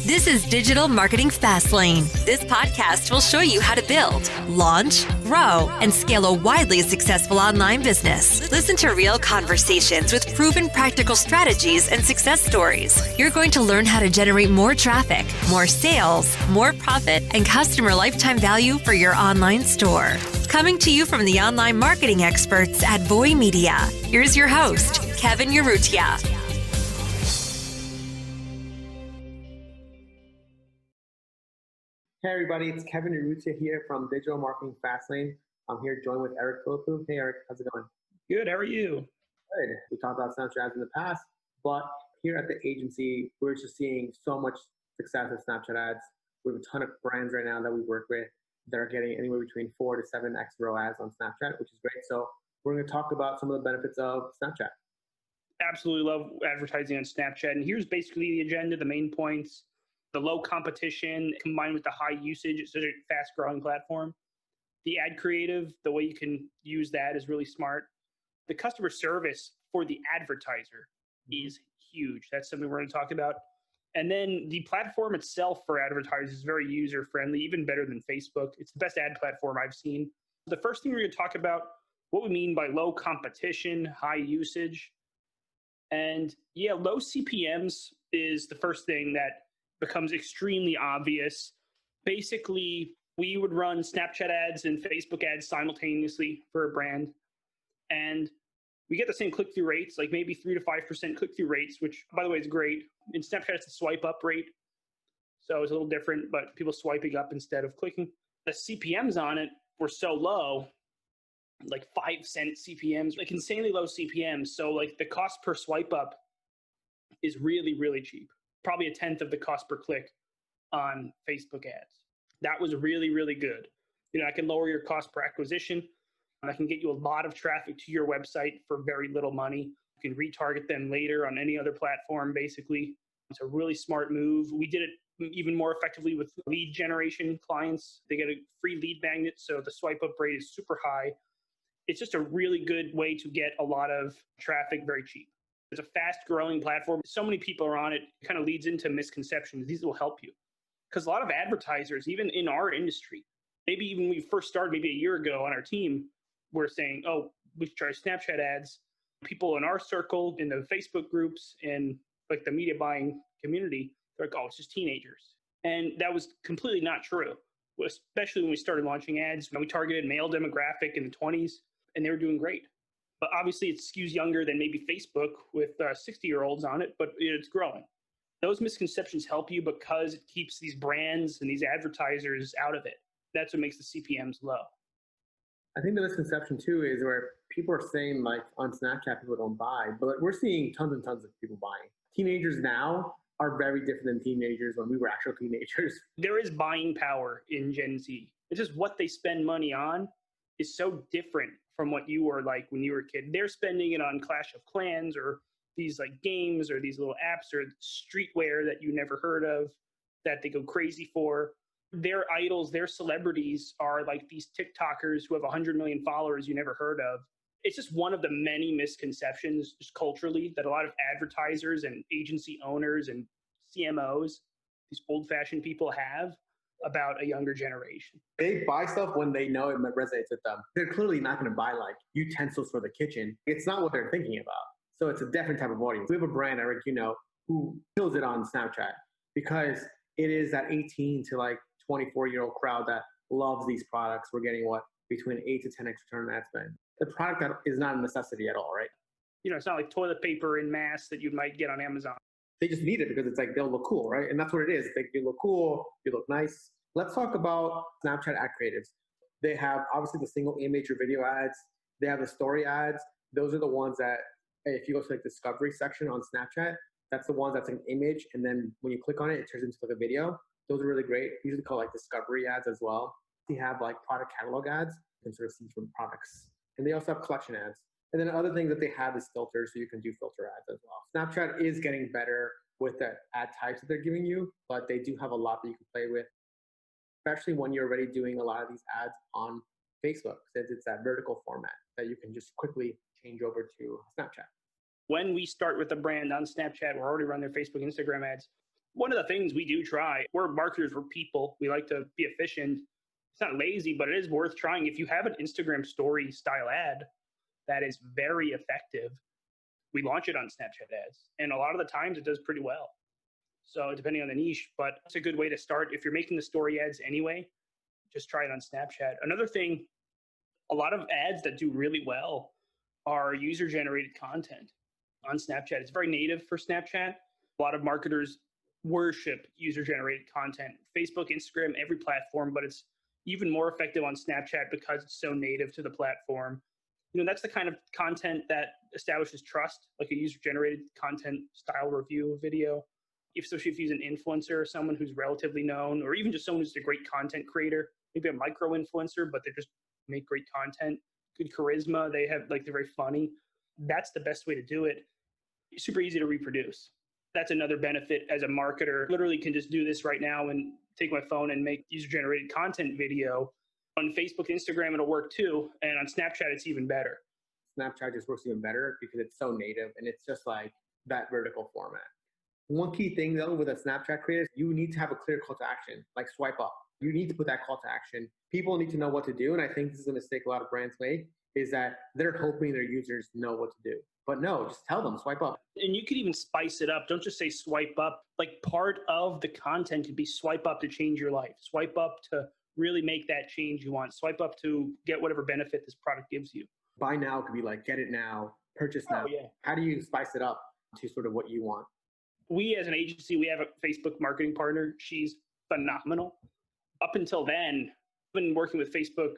This is Digital Marketing Fastlane. This podcast will show you how to build, launch, grow, and scale a widely successful online business. Listen to real conversations with proven practical strategies and success stories. You're going to learn how to generate more traffic, more sales, more profit, and customer lifetime value for your online store. Coming to you from the online marketing experts at Voy Media, here's your host, Kevin Urrutia. Hey everybody, it's Kevin Urrutia here from Digital Marketing Fastlane. I'm here joined with Eric Philippou. Hey Eric, how's it going? Good, how are you? Good. We talked about Snapchat ads in the past, but here at the agency, we're just seeing so much success with Snapchat ads. We have a ton of brands right now that we work with that are getting anywhere between 4 to 7x ROAS on Snapchat, which is great. So we're going to talk about some of the benefits of Snapchat. Absolutely love advertising on Snapchat. And here's basically the agenda, the main points. The low competition combined with the high usage, it's such a fast growing platform. The ad creative, the way you can use that is really smart. The customer service for the advertiser is huge. That's something we're going to talk about. And then the platform itself for advertisers is very user friendly, even better than Facebook. It's the best ad platform I've seen. The first thing we're going to talk about, what we mean by low competition, high usage. And yeah, low CPMs is the first thing that becomes extremely obvious. Basically, we would run Snapchat ads and Facebook ads simultaneously for a brand. And we get the same click-through rates, like maybe 3 to 5% click-through rates, which, by the way, is great. In Snapchat, it's a swipe-up rate. So it's a little different, but people swiping up instead of clicking. The CPMs on it were so low, like 5-cent CPMs, like insanely low CPMs. So like the cost per swipe-up is really, really cheap. Probably a tenth of the cost per click on Facebook ads. That was really, really good. You know, I can lower your cost per acquisition, and I can get you a lot of traffic to your website for very little money. You can retarget them later on any other platform, basically. It's a really smart move. We did it even more effectively with lead generation clients. They get a free lead magnet, so the swipe up rate is super high. It's just a really good way to get a lot of traffic very cheap. It's a fast growing platform. So many people are on it. It kind of leads into misconceptions. These will help you. Because a lot of advertisers, even in our industry, maybe even when we first started maybe a year ago on our team, were saying, oh, we should try Snapchat ads. People in our circle, in the Facebook groups, and like the media buying community, they're like, oh, it's just teenagers. And that was completely not true, especially when we started launching ads. We targeted male demographic in the 20s, and they were doing great. But obviously it skews younger than maybe Facebook with 60-year-olds on it, but it's growing. Those misconceptions help you because it keeps these brands and these advertisers out of it. That's what makes the CPMs low. I think the misconception too is where people are saying like on Snapchat people don't buy, but we're seeing tons and tons of people buying. Teenagers now are very different than teenagers when we were actual teenagers. There is buying power in Gen Z. It's just what they spend money on is so different from what you were like when you were a kid. They're spending it on Clash of Clans or these like games or these little apps or streetwear that you never heard of that they go crazy for. Their idols, their celebrities are like these TikTokers who have 100 million followers you never heard of. It's just one of the many misconceptions just culturally that a lot of advertisers and agency owners and CMOs, these old-fashioned people have about a younger generation. They buy stuff when they know it resonates with them. They're clearly not going to buy like utensils for the kitchen. It's not what they're thinking about. So it's a different type of audience. We have a brand, Eric, you know, who kills it on Snapchat because it is that 18 to like 24-year-old crowd that loves these products. We're getting between 8 to 10x return on ad spend. The product that is not a necessity at all, right? You know, it's not like toilet paper in mass that you might get on Amazon. They just need it because it's like they'll look cool, right? And that's what it is. You look cool, you look nice. Let's talk about Snapchat ad creatives. They have obviously the single image or video ads. They have the story ads. Those are the ones that, if you go to like discovery section on Snapchat, that's the ones that's an image. And then when you click on it, it turns into like a video. Those are really great. Usually called like discovery ads as well. They have like product catalog ads. You can sort of see from products. And they also have collection ads. And then other things that they have is filters, so you can do filter ads as well. Snapchat is getting better with the ad types that they're giving you, but they do have a lot that you can play with, especially when you're already doing a lot of these ads on Facebook, since it's that vertical format that you can just quickly change over to Snapchat. When we start with a brand on Snapchat, we're already running their Facebook, Instagram ads. One of the things we do try, we're marketers, we're people. We like to be efficient. It's not lazy, but it is worth trying. If you have an Instagram story style ad that is very effective, we launch it on Snapchat ads. And a lot of the times it does pretty well. So depending on the niche, but it's a good way to start. If you're making the story ads anyway, just try it on Snapchat. Another thing, a lot of ads that do really well are user generated content on Snapchat. It's very native for Snapchat. A lot of marketers worship user generated content. Facebook, Instagram, every platform, but it's even more effective on Snapchat because it's so native to the platform. That's the kind of content that establishes trust, like a user generated content style review video. Especially if you use an influencer, someone who's relatively known, or even just someone who's a great content creator, maybe a micro influencer, but they just make great content, good charisma. They're very funny. That's the best way to do it. It's super easy to reproduce. That's another benefit as a marketer. Literally can just do this right now and take my phone and make user generated content video. On Facebook, Instagram, it'll work too. And on Snapchat, it's even better. Snapchat just works even better because it's so native and it's just like that vertical format. One key thing though with a Snapchat creator, you need to have a clear call to action, like swipe up. You need to put that call to action. People need to know what to do. And I think this is a mistake a lot of brands make, is that they're hoping their users know what to do. But no, just tell them, swipe up. And you could even spice it up. Don't just say swipe up. Like part of the content could be swipe up to change your life. Swipe up to really make that change you want. Swipe up to get whatever benefit this product gives you. Buy now could be like get it now, purchase now. Oh, yeah. How do you spice it up to sort of what you want? We as an agency, we have a Facebook marketing partner. She's phenomenal. Up until then, I've been working with Facebook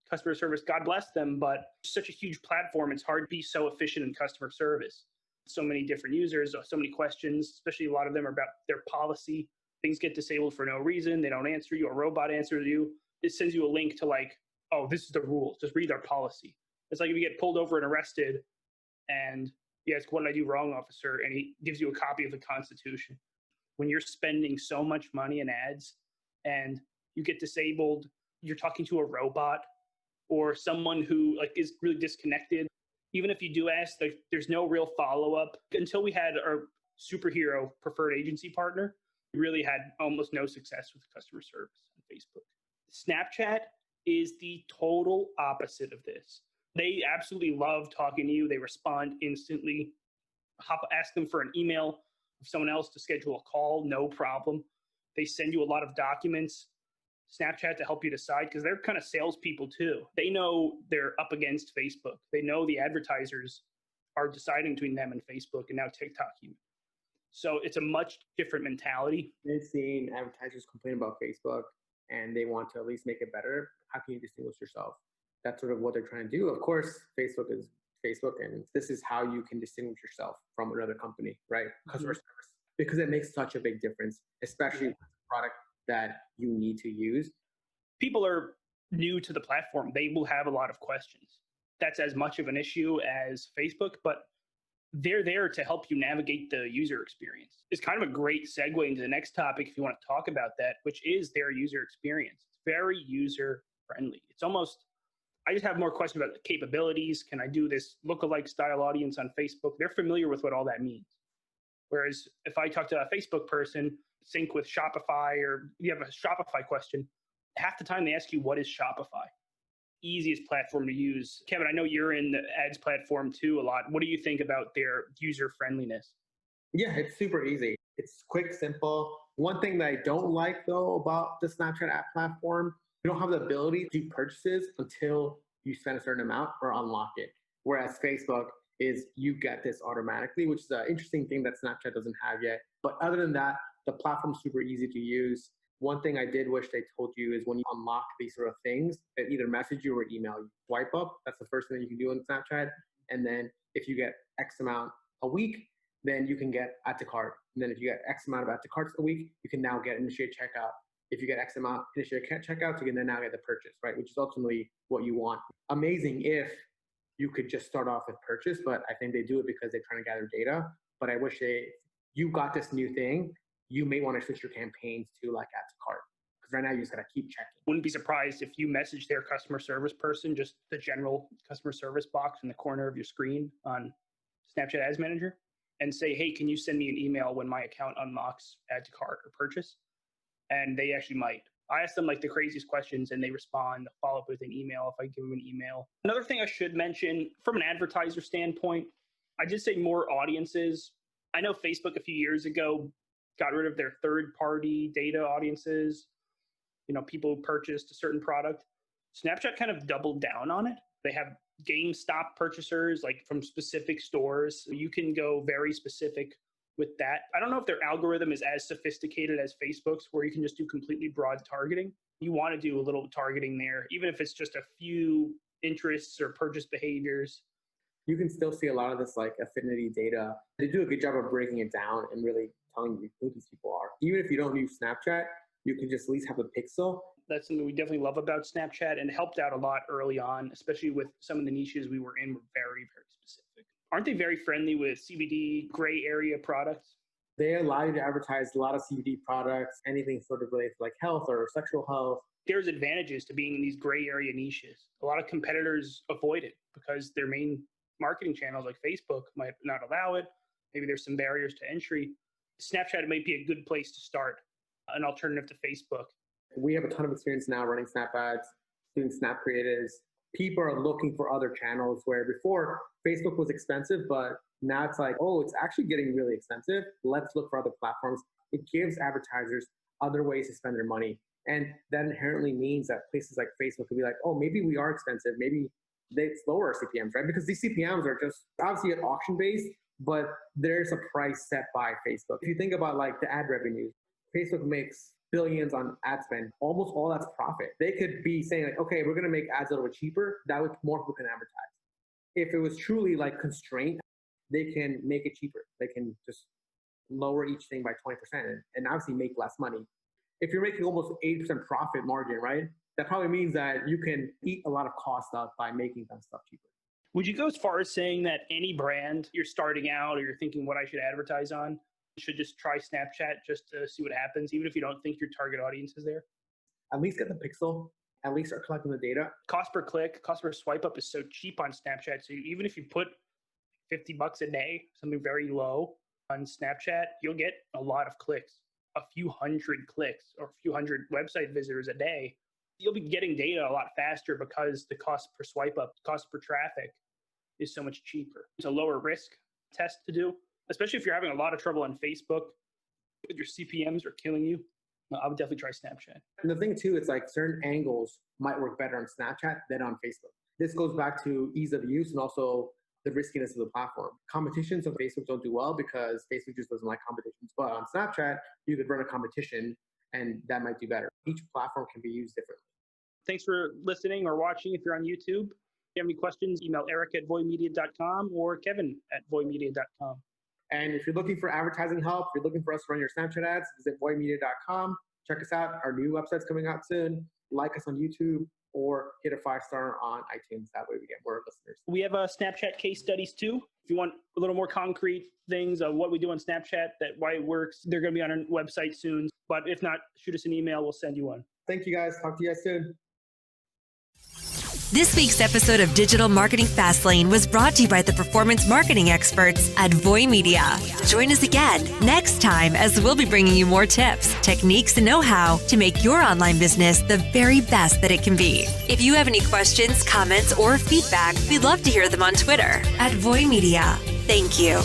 customer service. God bless them, but it's such a huge platform. It's hard to be so efficient in customer service. So many different users, so many questions, especially a lot of them are about their policy. Things get disabled for no reason. They don't answer you. A robot answers you. It sends you a link to like, oh, this is the rules. Just read our policy. It's like if you get pulled over and arrested and you ask, what did I do wrong, officer? And he gives you a copy of the Constitution. When you're spending so much money in ads and you get disabled, you're talking to a robot or someone who like is really disconnected. Even if you do ask, like, there's no real follow-up. Until we had our superhero preferred agency partner, we really had almost no success with customer service on Facebook. Snapchat is the total opposite of this. They absolutely love talking to you. They respond instantly. Ask them for an email of someone else to schedule a call, no problem. They send you a lot of documents, Snapchat to help you decide, because they're kind of salespeople too. They know they're up against Facebook. They know the advertisers are deciding between them and Facebook and now TikTok even. So it's a much different mentality. I've seen advertisers complain about Facebook and they want to at least make it better. How can you distinguish yourself? That's sort of what they're trying to do. Of course, Facebook is Facebook, and this is how you can distinguish yourself from another company, right? Customer service, because it makes such a big difference, especially with a product that you need to use. People are new to the platform. They will have a lot of questions. That's as much of an issue as Facebook, but they're there to help you navigate the user experience. It's kind of a great segue into the next topic if you want to talk about that, which is their user experience. It's very user friendly. It's almost, I just have more questions about the capabilities. Can I do this lookalike style audience on Facebook? They're familiar with what all that means. Whereas if I talk to a Facebook person, sync with Shopify, or you have a Shopify question, half the time they ask you, what is Shopify? Easiest platform to use. Kevin, I know you're in the ads platform too a lot. What do you think about their user friendliness? Yeah, it's super easy. It's quick, simple. One thing that I don't like though about the Snapchat app platform, you don't have the ability to do purchases until you spend a certain amount or unlock it. Whereas Facebook is you get this automatically, which is an interesting thing that Snapchat doesn't have yet. But other than that, the platform's super easy to use. One thing I did wish they told you is when you unlock these sort of things, they either message you or email you. Swipe up, that's the first thing that you can do on Snapchat. And then if you get X amount a week, then you can get add to cart. And then if you get X amount of add to carts a week, you can now get initiate checkout. If you get X amount initiate checkout, you can then now get the purchase, right? Which is ultimately what you want. Amazing if you could just start off with purchase, but I think they do it because they're trying to gather data. But I wish you got this new thing, you may want to switch your campaigns to like add to cart. Because right now you just got to keep checking. Wouldn't be surprised if you message their customer service person, just the general customer service box in the corner of your screen on Snapchat Ads Manager. and say, hey, can you send me an email when my account unlocks add to cart or purchase? And they actually might. I ask them like the craziest questions and they respond, follow up with an email if I give them an email. Another thing I should mention from an advertiser standpoint, I did say more audiences. I know Facebook a few years ago got rid of their third-party data audiences. People who purchased a certain product. Snapchat kind of doubled down on it. They have GameStop purchasers like from specific stores. So you can go very specific with that. I don't know if their algorithm is as sophisticated as Facebook's, where you can just do completely broad targeting. You want to do a little targeting there, even if it's just a few interests or purchase behaviors. You can still see a lot of this like affinity data. They do a good job of breaking it down and really telling you who these people are. Even if you don't use Snapchat, you can just at least have a pixel. That's something we definitely love about Snapchat, and helped out a lot early on, especially with some of the niches we were in were very, very specific. Aren't they very friendly with CBD gray area products? They allow you to advertise a lot of CBD products, anything sort of related to like health or sexual health. There's advantages to being in these gray area niches. A lot of competitors avoid it because their main marketing channels like Facebook might not allow it. Maybe there's some barriers to entry. Snapchat might be a good place to start, an alternative to Facebook. We have a ton of experience now running Snap ads, doing Snap creatives. People are looking for other channels where before Facebook was expensive, but now it's like, oh, it's actually getting really expensive. Let's look for other platforms. It gives advertisers other ways to spend their money. And that inherently means that places like Facebook could be like, oh, maybe we are expensive. Maybe it's lower CPMs, right? Because these CPMs are just obviously at auction based, but there's a price set by Facebook. If you think about like the ad revenue, Facebook makes billions on ad spend. Almost all that's profit. They could be saying like, okay, we're going to make ads a little bit cheaper. That way more people can advertise. If it was truly like constrained, they can make it cheaper. They can just lower each thing by 20% and obviously make less money. If you're making almost 80% profit margin, right? That probably means that you can eat a lot of cost out by making that stuff cheaper. Would you go as far as saying that any brand you're starting out or you're thinking what I should advertise on should just try Snapchat just to see what happens, even if you don't think your target audience is there? At least get the pixel. At least start collecting the data. Cost per click, cost per swipe up is so cheap on Snapchat. So even if you put $50 a day, something very low on Snapchat, you'll get a lot of clicks, a few hundred clicks or a few hundred website visitors a day. You'll be getting data a lot faster because the cost per swipe up, cost per traffic is so much cheaper. It's a lower risk test to do, especially if you're having a lot of trouble on Facebook, but your CPMs are killing you. I would definitely try Snapchat. And the thing too, it's like certain angles might work better on Snapchat than on Facebook. This goes back to ease of use and also the riskiness of the platform. Competitions on Facebook don't do well because Facebook just doesn't like competitions. But on Snapchat, you could run a competition and that might do better. Each platform can be used differently. Thanks for listening or watching. If you're on YouTube, if you have any questions, email eric@voymedia.com or kevin@voymedia.com. And if you're looking for advertising help, if you're looking for us to run your Snapchat ads, visit voymedia.com. Check us out. Our new website's coming out soon. Like us on YouTube or hit a 5-star on iTunes. That way we get more listeners. We have Snapchat case studies too. If you want a little more concrete things of what we do on Snapchat, why it works, they're going to be on our website soon. But if not, shoot us an email. We'll send you one. Thank you guys. Talk to you guys soon. This week's episode of Digital Marketing Fastlane was brought to you by the performance marketing experts at Voy Media. Join us again next time as we'll be bringing you more tips, techniques, and know-how to make your online business the very best that it can be. If you have any questions, comments, or feedback, we'd love to hear them on Twitter @Voy Media. Thank you.